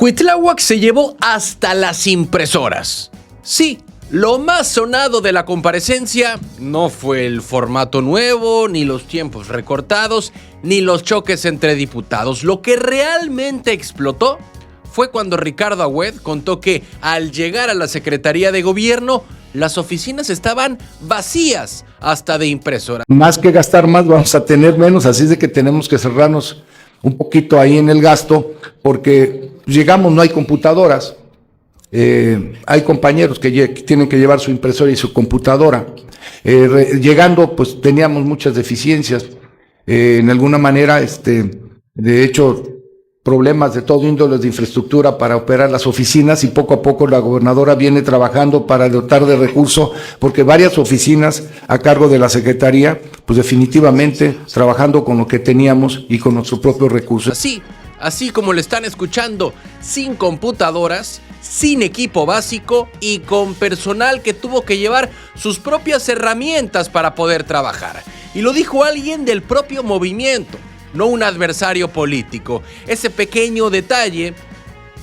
Cuitláhuac se llevó hasta las impresoras. Sí, lo más sonado de la comparecencia no fue el formato nuevo, ni los tiempos recortados, ni los choques entre diputados. Lo que realmente explotó fue cuando Ricardo Agüed contó que al llegar a la Secretaría de Gobierno, las oficinas estaban vacías hasta de impresora. Más que gastar más, vamos a tener menos, así es de que tenemos que cerrarnos un poquito ahí en el gasto, porque llegamos, no hay computadoras. Hay compañeros que tienen que llevar su impresora y su computadora. Llegando, pues teníamos muchas deficiencias. En alguna manera, de hecho, problemas de todo índole de infraestructura para operar las oficinas, y poco a poco la gobernadora viene trabajando para dotar de recursos, porque varias oficinas a cargo de la Secretaría, pues definitivamente trabajando con lo que teníamos y con nuestros propios recursos. Así como lo están escuchando, sin computadoras, sin equipo básico y con personal que tuvo que llevar sus propias herramientas para poder trabajar. Y lo dijo alguien del propio movimiento, no un adversario político. Ese pequeño detalle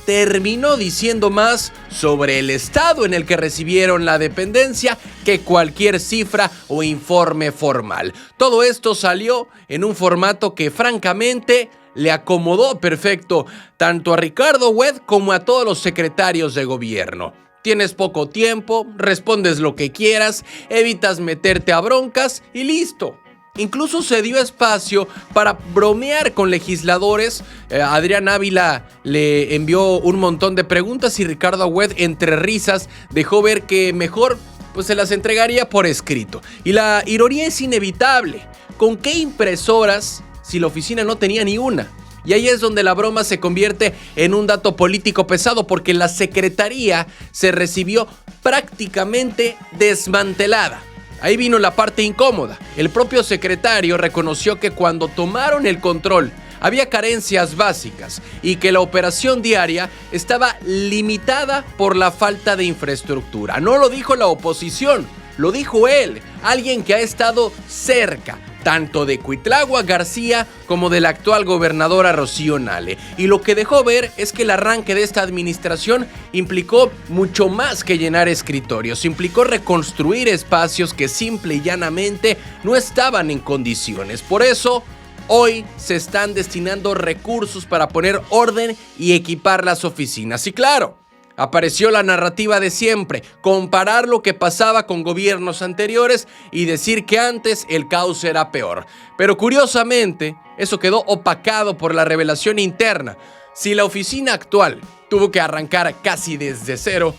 terminó diciendo más sobre el estado en el que recibieron la dependencia que cualquier cifra o informe formal. Todo esto salió en un formato que francamente le acomodó perfecto tanto a Ricardo Agüed como a todos los secretarios de gobierno. Tienes poco tiempo, respondes lo que quieras, evitas meterte a broncas y listo. Incluso se dio espacio para bromear con legisladores. Adrián Ávila le envió un montón de preguntas y Ricardo Agüed, entre risas, dejó ver que mejor pues se las entregaría por escrito. Y la ironía es inevitable. ¿Con qué impresoras si la oficina no tenía ni una? Y ahí es donde la broma se convierte en un dato político pesado, porque la secretaría se recibió prácticamente desmantelada. Ahí vino la parte incómoda. El propio secretario reconoció que cuando tomaron el control había carencias básicas y que la operación diaria estaba limitada por la falta de infraestructura. No lo dijo la oposición, lo dijo él, alguien que ha estado cerca tanto de Cuitláhuac García como de la actual gobernadora Rocío Nale. Y lo que dejó ver es que el arranque de esta administración implicó mucho más que llenar escritorios, implicó reconstruir espacios que simple y llanamente no estaban en condiciones. Por eso, hoy se están destinando recursos para poner orden y equipar las oficinas. Y claro, apareció la narrativa de siempre, comparar lo que pasaba con gobiernos anteriores y decir que antes el caos era peor. Pero curiosamente, eso quedó opacado por la revelación interna. Si la oficina actual tuvo que arrancar casi desde cero,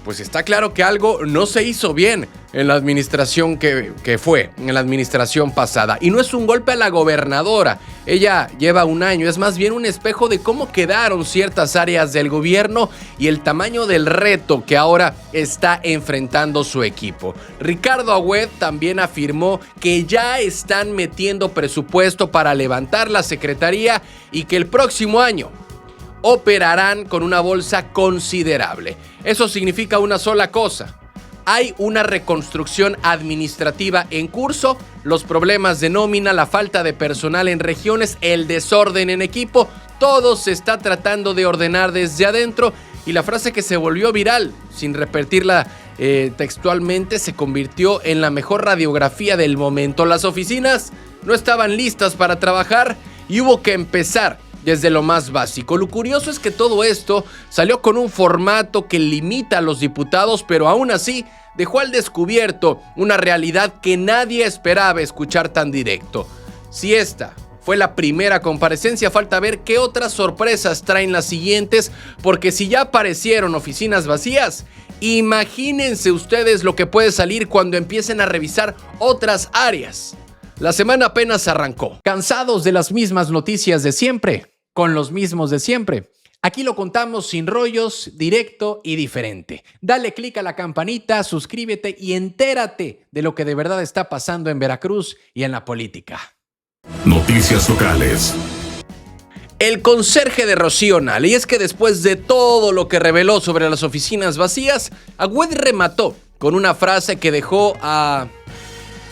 pues está claro que algo no se hizo bien en la administración en la administración pasada. Y no es un golpe a la gobernadora, ella lleva un año, es más bien un espejo de cómo quedaron ciertas áreas del gobierno y el tamaño del reto que ahora está enfrentando su equipo. Ricardo Agüed también afirmó que ya están metiendo presupuesto para levantar la secretaría y que el próximo año operarán con una bolsa considerable. Eso significa una sola cosa: hay una reconstrucción administrativa en curso, los problemas de nómina, la falta de personal en regiones, el desorden en equipo, todo se está tratando de ordenar desde adentro. Y la frase que se volvió viral, sin repetirla textualmente, se convirtió en la mejor radiografía del momento. Las oficinas no estaban listas para trabajar y hubo que empezar desde lo más básico. Lo curioso es que todo esto salió con un formato que limita a los diputados, pero aún así dejó al descubierto una realidad que nadie esperaba escuchar tan directo. Si esta fue la primera comparecencia, falta ver qué otras sorpresas traen las siguientes, porque si ya aparecieron oficinas vacías, imagínense ustedes lo que puede salir cuando empiecen a revisar otras áreas. La semana apenas arrancó. ¿Cansados de las mismas noticias de siempre? Con los mismos de siempre. Aquí lo contamos sin rollos, directo y diferente. Dale click a la campanita, suscríbete y entérate de lo que de verdad está pasando en Veracruz y en la política. Noticias locales. El conserje de Rocío Nale. Y es que después de todo lo que reveló sobre las oficinas vacías, Agüed remató con una frase que dejó a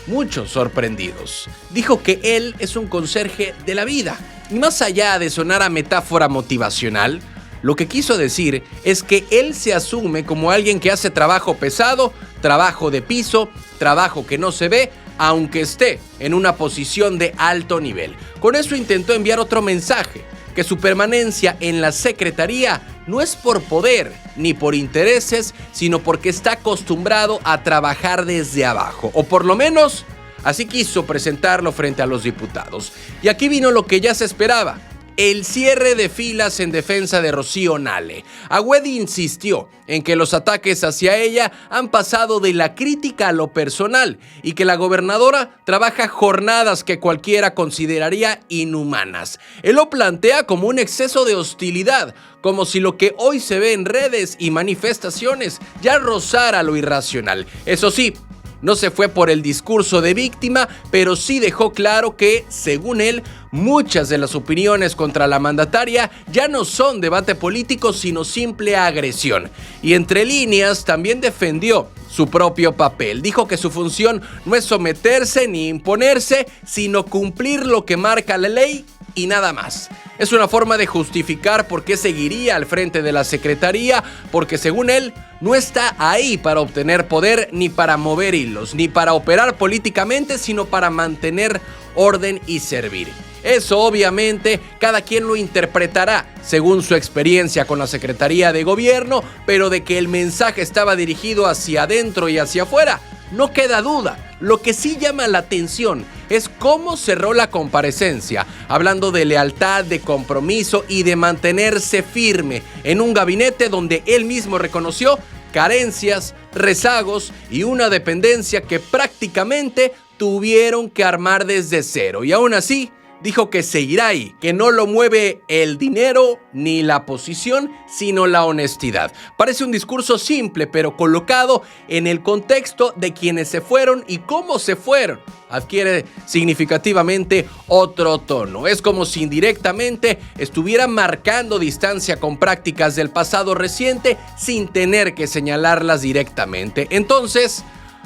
muchos sorprendidos. Dijo que él es un conserje de la vida. Y más allá de sonar a metáfora motivacional, Lo que quiso decir es que él se asume como alguien que hace trabajo pesado, trabajo de piso, trabajo que no se ve, aunque esté en una posición de alto nivel. Con eso intentó enviar otro mensaje, que su permanencia en la secretaría no es por poder ni por intereses, sino porque está acostumbrado a trabajar desde abajo, o por lo menos así quiso presentarlo frente a los diputados. Y aquí vino lo que ya se esperaba: el cierre de filas en defensa de Rocío Nale. Agüed insistió en que los ataques hacia ella han pasado de la crítica a lo personal y que la gobernadora trabaja jornadas que cualquiera consideraría inhumanas. Él lo plantea como un exceso de hostilidad, como si lo que hoy se ve en redes y manifestaciones ya rozara lo irracional. Eso sí, no se fue por el discurso de víctima, pero sí dejó claro que, según él, muchas de las opiniones contra la mandataria ya no son debate político, sino simple agresión. Y entre líneas también defendió su propio papel. Dijo que su función no es someterse ni imponerse, sino cumplir lo que marca la ley y nada más. Es una forma de justificar por qué seguiría al frente de la secretaría, porque según él, no está ahí para obtener poder, ni para mover hilos, ni para operar políticamente, sino para mantener orden y servir. Eso obviamente cada quien lo interpretará según su experiencia con la Secretaría de Gobierno, pero de que el mensaje estaba dirigido hacia adentro y hacia afuera, no queda duda. Lo que sí llama la atención es cómo cerró la comparecencia, hablando de lealtad, de compromiso y de mantenerse firme en un gabinete donde él mismo reconoció carencias, rezagos y una dependencia que prácticamente tuvieron que armar desde cero. Y aún así, dijo que seguirá ahí, que no lo mueve el dinero ni la posición, sino la honestidad. Parece un discurso simple, pero colocado en el contexto de quienes se fueron y cómo se fueron, adquiere significativamente otro tono. Es como si indirectamente estuviera marcando distancia con prácticas del pasado reciente sin tener que señalarlas directamente. Entonces,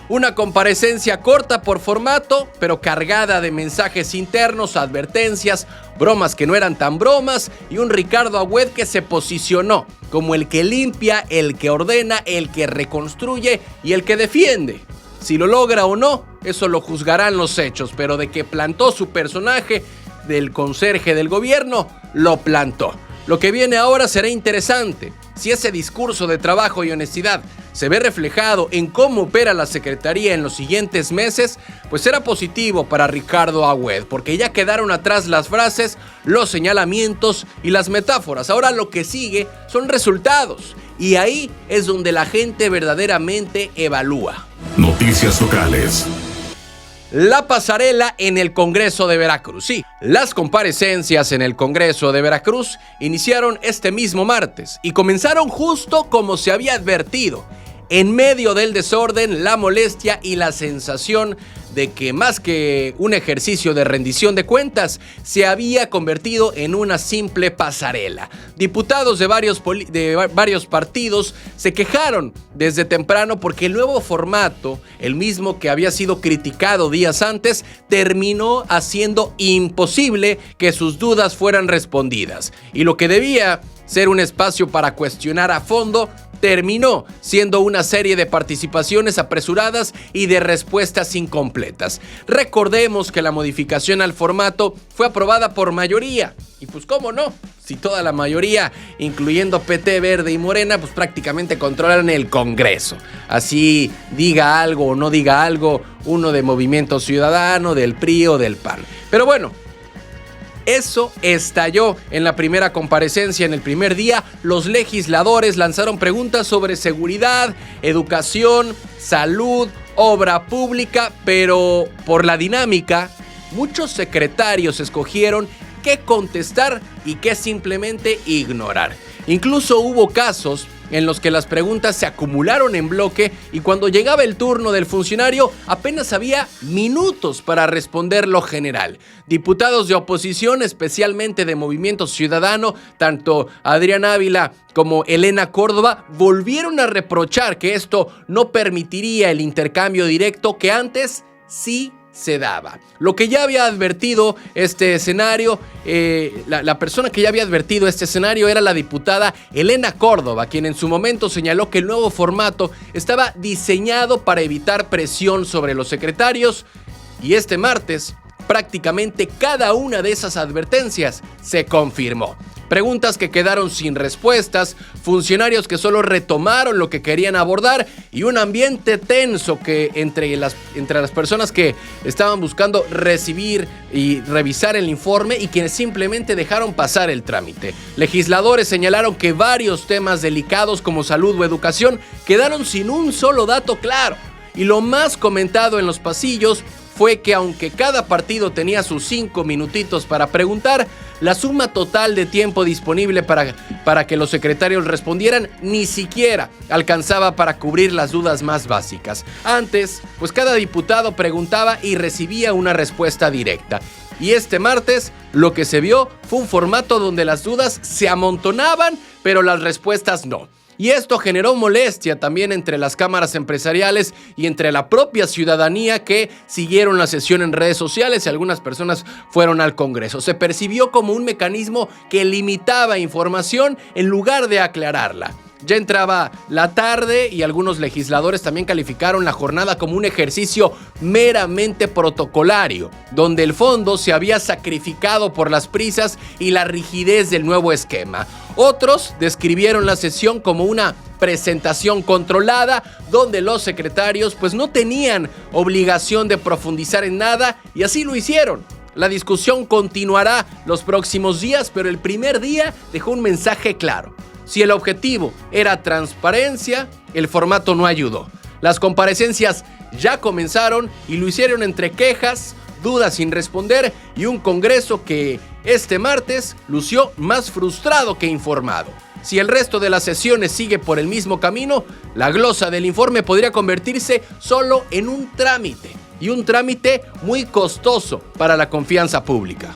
una comparecencia corta por formato, pero cargada de mensajes internos, advertencias, bromas que no eran tan bromas y un Ricardo Agüed que se posicionó como el que limpia, el que ordena, el que reconstruye y el que defiende. Si lo logra o no, eso lo juzgarán los hechos, pero de que plantó su personaje del conserje del gobierno, lo plantó. Lo que viene ahora será interesante. Si ese discurso de trabajo y honestidad se ve reflejado en cómo opera la Secretaría en los siguientes meses, pues será positivo para Ricardo Agüed, porque ya quedaron atrás las frases, los señalamientos y las metáforas. Ahora lo que sigue son resultados, y ahí es donde la gente verdaderamente evalúa. Noticias locales. La pasarela en el Congreso de Veracruz. Sí, las comparecencias en el Congreso de Veracruz iniciaron este mismo martes y comenzaron justo como se había advertido, en medio del desorden, la molestia y la sensación de que más que un ejercicio de rendición de cuentas, se había convertido en una simple pasarela. Diputados de varios partidos se quejaron desde temprano porque el nuevo formato, el mismo que había sido criticado días antes, terminó haciendo imposible que sus dudas fueran respondidas. Y lo que debía ser un espacio para cuestionar a fondo, terminó siendo una serie de participaciones apresuradas y de respuestas incompletas. Recordemos que la modificación al formato fue aprobada por mayoría. Y pues cómo no, si toda la mayoría, incluyendo PT, Verde y Morena, pues prácticamente controlan el Congreso. Así diga algo o no diga algo uno de Movimiento Ciudadano, del PRI o del PAN. Pero bueno, eso estalló en la primera comparecencia. En el primer día, los legisladores lanzaron preguntas sobre seguridad, educación, salud, obra pública, pero por la dinámica, muchos secretarios escogieron qué contestar y qué simplemente ignorar. Incluso hubo casos en los que las preguntas se acumularon en bloque y cuando llegaba el turno del funcionario apenas había minutos para responder lo general. Diputados de oposición, especialmente de Movimiento Ciudadano, tanto Adrián Ávila como Elena Córdoba, volvieron a reprochar que esto no permitiría el intercambio directo que antes sí se daba. Lo que ya había advertido este escenario, la persona que ya había advertido este escenario era la diputada Elena Córdoba, quien en su momento señaló que el nuevo formato estaba diseñado para evitar presión sobre los secretarios, y este martes prácticamente cada una de esas advertencias se confirmó. Preguntas que quedaron sin respuestas, funcionarios que solo retomaron lo que querían abordar y un ambiente tenso que entre las personas que estaban buscando recibir y revisar el informe y quienes simplemente dejaron pasar el trámite. Legisladores señalaron que varios temas delicados como salud o educación quedaron sin un solo dato claro. Y lo más comentado en los pasillos fue que aunque cada partido tenía sus 5 minutitos para preguntar, la suma total de tiempo disponible para que los secretarios respondieran ni siquiera alcanzaba para cubrir las dudas más básicas. Antes, pues cada diputado preguntaba y recibía una respuesta directa. Y este martes lo que se vio fue un formato donde las dudas se amontonaban, pero las respuestas no. Y esto generó molestia también entre las cámaras empresariales y entre la propia ciudadanía que siguieron la sesión en redes sociales y algunas personas fueron al Congreso. Se percibió como un mecanismo que limitaba información en lugar de aclararla. Ya entraba la tarde y algunos legisladores también calificaron la jornada como un ejercicio meramente protocolario, donde el fondo se había sacrificado por las prisas y la rigidez del nuevo esquema. Otros describieron la sesión como una presentación controlada, donde los secretarios pues no tenían obligación de profundizar en nada y así lo hicieron. La discusión continuará los próximos días, pero el primer día dejó un mensaje claro. Si el objetivo era transparencia, el formato no ayudó. Las comparecencias ya comenzaron y lo hicieron entre quejas, dudas sin responder y un Congreso que este martes lució más frustrado que informado. Si el resto de las sesiones sigue por el mismo camino, la glosa del informe podría convertirse solo en un trámite, y un trámite muy costoso para la confianza pública.